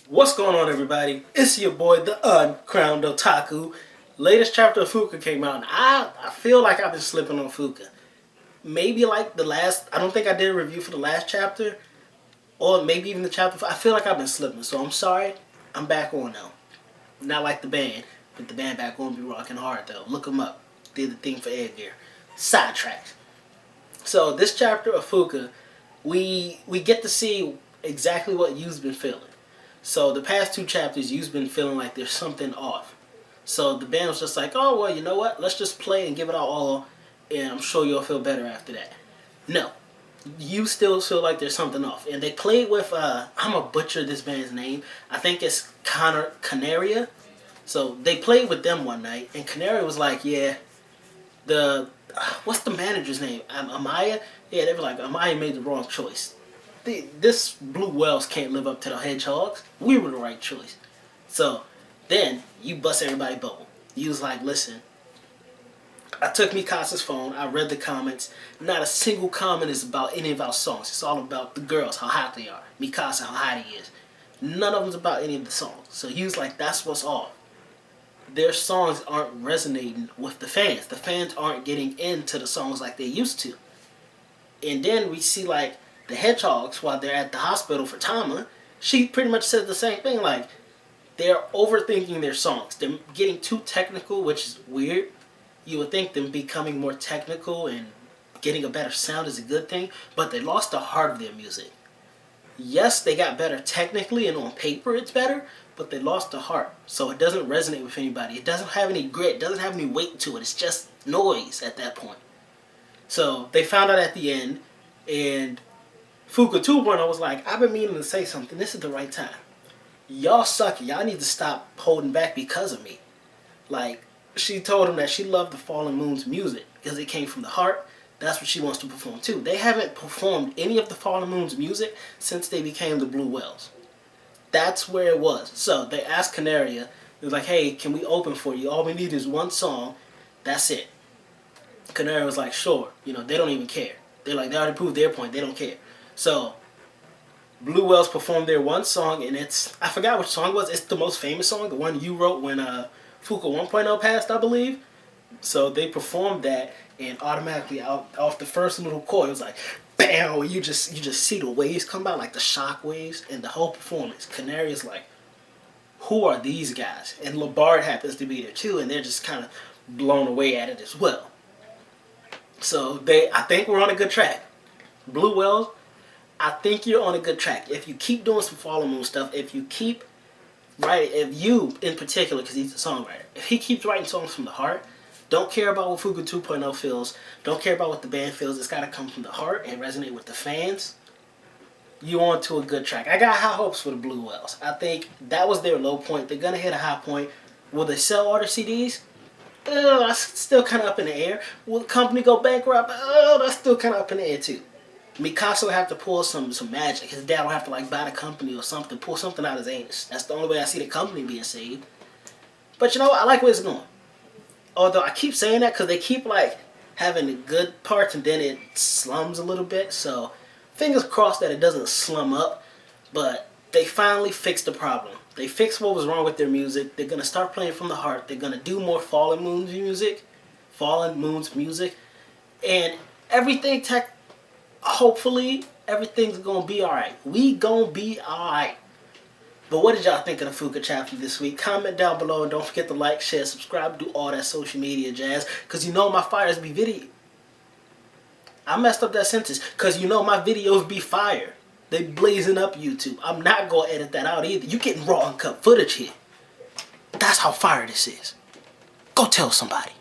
What's going on, everybody? It's your boy, the uncrowned Otaku. Latest chapter of Fuuka came out, and I feel like I've been slipping on Fuuka. Maybe like the last, I don't think I did a review for the last chapter, or maybe even the chapter. I feel like I've been slipping, so I'm sorry. I'm back on now. Not like the band, but the band back on be rocking hard though. Look them up. Did the thing for Edgar. Sidetracked. So this chapter of Fuuka, we get to see exactly what you've been feeling. So the past two chapters, you've been feeling like there's something off. So the band was just like, oh, well, you know what? Let's just play and give it our all, and I'm sure you'll feel better after that. No. You still feel like there's something off. And they played with, I'm going to butcher this band's name. I think it's Canaria. So they played with them one night, and Canaria was like, yeah, what's the manager's name? Amaya? Yeah, they were like, Amaya made the wrong choice. This Blue Wells can't live up to the Hedgehogs. We were the right choice. So then you bust everybody bubble. You was like, listen, I took Mikasa's phone. I read the comments. Not a single comment is about any of our songs. It's all about the girls, how hot they are. Mikasa, how hot he is. None of them's about any of the songs. So he was like, that's what's off. Their songs aren't resonating with the fans. The fans aren't getting into the songs like they used to. And then we see like the Hedgehogs, while they're at the hospital for Tama, she pretty much said the same thing. Like, they're overthinking their songs. They're getting too technical, which is weird. You would think them becoming more technical and getting a better sound is a good thing, but they lost the heart of their music. Yes, they got better technically, and on paper it's better, but they lost the heart. So it doesn't resonate with anybody. It doesn't have any grit. It doesn't have any weight to it. It's just noise at that point. So they found out at the end, and Fuuka 2.0 was like, I've been meaning to say something. This is the right time. Y'all suck. Y'all need to stop holding back because of me. Like, she told him that she loved the Fallen Moon's music because it came from the heart. That's what she wants to perform too. They haven't performed any of the Fallen Moon's music since they became the Blue Wells. That's where it was. So they asked Canaria, they was like, hey, can we open for you? All we need is one song. That's it. Canaria was like, sure. You know, they don't even care. They're like, they already proved their point. They don't care. So Blue Wells performed their one song, and I forgot which song it was. It's the most famous song, the one you wrote when Fuuka 1.0 passed, I believe. So they performed that, and automatically off the first little chord, it was like, bam! You just see the waves come out, like the shock waves, and the whole performance. Canaria's like, who are these guys? And Labard happens to be there too, and they're just kind of blown away at it as well. So I think we're on a good track. Blue Wells, I think you're on a good track. If you keep doing some Fallen Moon stuff, if you keep writing, if you in particular, because he's a songwriter, if he keeps writing songs from the heart, don't care about what Fuuka 2.0 feels, don't care about what the band feels, it's got to come from the heart and resonate with the fans, you're on to a good track. I got high hopes for the Blue Wells. I think that was their low point. They're going to hit a high point. Will they sell all their CDs? That's still kind of up in the air. Will the company go bankrupt? That's still kind of up in the air too. Mikasa will have to pull some magic. His dad will have to like buy the company or something, pull something out of his anus. That's the only way I see the company being saved. But you know what? I like where it's going. Although I keep saying that because they keep like having the good parts and then it slums a little bit. So fingers crossed that it doesn't slum up. But they finally fixed the problem. They fixed what was wrong with their music. They're going to start playing from the heart. They're going to do more Fallen Moon's music. And everything hopefully everything's gonna be alright. We gonna be alright. But what did y'all think of the Fuuka chapter this week? Comment down below and don't forget to like, share, subscribe, do all that social media jazz. Cause you know my fires be video. I messed up that sentence. Cause you know my videos be fire. They blazing up YouTube. I'm not gonna edit that out either. You getting raw and cut footage here. That's how fire this is. Go tell somebody.